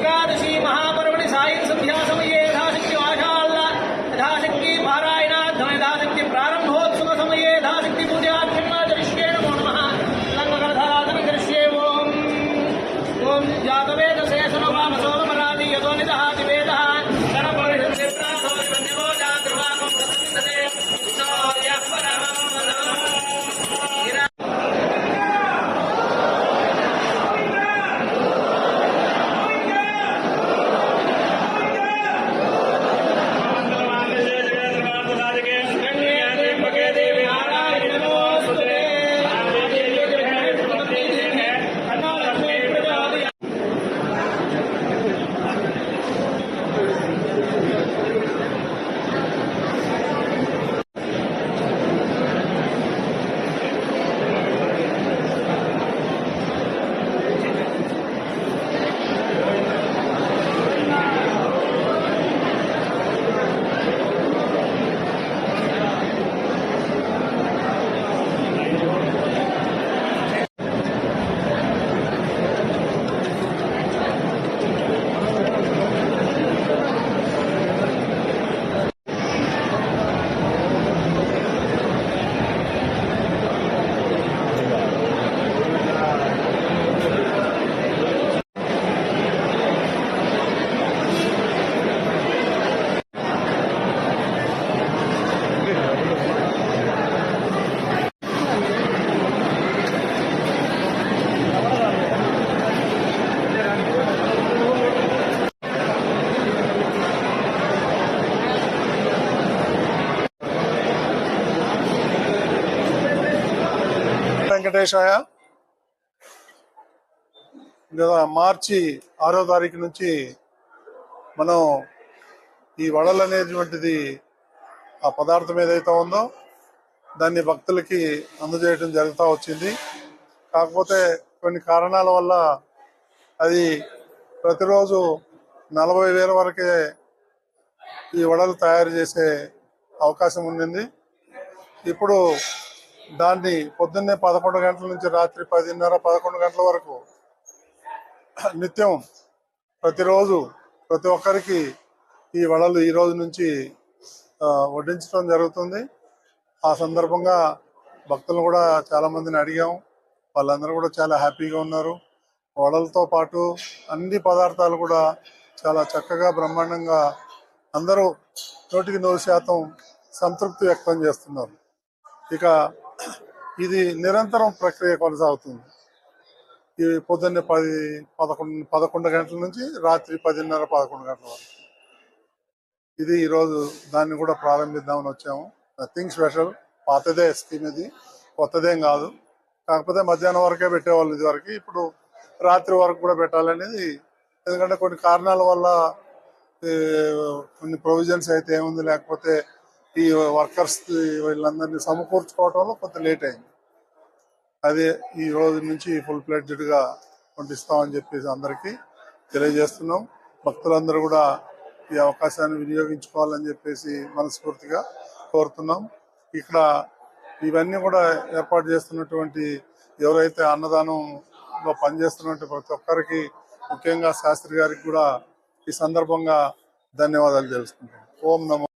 एकादशी महापर्वणि सायं संध्या समये यथाशक्ति आशाल्ल यथाशक्ति पारायणार्थम यथाशक्ति प्रारंभोत्सव समये यथाशक्ति पूजाख्यमाचरिष्ये नमो नमः लङ्घकरधाराधन करिष्ये ओम जातवेदसे सनोपामसोमरादि यतो निदहाति वेदः गणपरिषदे प्रार्थो वन्यवो जातृवाकं प्रसन्दते सो यः परमं వెంకటేశాయ. మార్చి 6వ తారీఖు నుంచి మనం ఈ వడలు అనేటువంటిది ఆ పదార్థం ఏదైతే ఉందో దాన్ని భక్తులకి అందజేయడం జరుగుతూ వచ్చింది. కాకపోతే కొన్ని కారణాల వల్ల అది ప్రతిరోజు 40,000 వరకే ఈ వడలు తయారు చేసే అవకాశం ఉండింది. ఇప్పుడు దాన్ని పొద్దున్నే 11 గంటల నుంచి రాత్రి 10:30, 11 గంటల వరకు నిత్యం ప్రతిరోజు ప్రతి ఒక్కరికి ఈ వడలు ఈ రోజు నుంచి వడ్డించడం జరుగుతుంది. ఆ సందర్భంగా భక్తులు కూడా చాలా మందిని అడిగాం. వాళ్ళందరూ కూడా చాలా హ్యాపీగా ఉన్నారు. వడలతో పాటు అన్ని పదార్థాలు కూడా చాలా చక్కగా బ్రహ్మాండంగా అందరూ 100% సంతృప్తి వ్యక్తం చేస్తున్నారు. ఇక ఇది నిరంతరం ప్రక్రియ కొనసాగుతుంది. ఈ పొద్దున్నే 11 గంటల నుంచి రాత్రి 10:30, 11 గంటల వరకు. ఇది ఈరోజు దాన్ని కూడా ప్రారంభిద్దామని వచ్చాము. నథింగ్ స్పెషల్, పాతదే స్కీమ్, ఇది కొత్తదేం కాదు. కాకపోతే మధ్యాహ్నం వరకే పెట్టేవాళ్ళు ఇది వరకు, ఇప్పుడు రాత్రి వరకు కూడా పెట్టాలనేది. ఎందుకంటే కొన్ని కారణాల వల్ల కొన్ని ప్రొవిజన్స్ అయితే ఏముంది, లేకపోతే ఈ వర్కర్స్ వీళ్ళందరినీ సమకూర్చుకోవడంలో కొంత లేట్ అయింది. అదే ఈ రోజు నుంచి ఫుల్ ఫ్లెడ్జ్డ్గా పంపిస్తామని చెప్పేసి అందరికీ తెలియజేస్తున్నాం. భక్తులందరూ కూడా ఈ అవకాశాన్ని వినియోగించుకోవాలని చెప్పేసి మనస్ఫూర్తిగా కోరుతున్నాం. ఇక్కడ ఇవన్నీ కూడా ఏర్పాటు చేస్తున్నటువంటి ఎవరైతే అన్నదానంలో పనిచేస్తున్నటువంటి ప్రతి ఒక్కరికి, ముఖ్యంగా శాస్త్రి గారికి కూడా ఈ సందర్భంగా ధన్యవాదాలు తెలుసుకుంటాం. ఓం నమో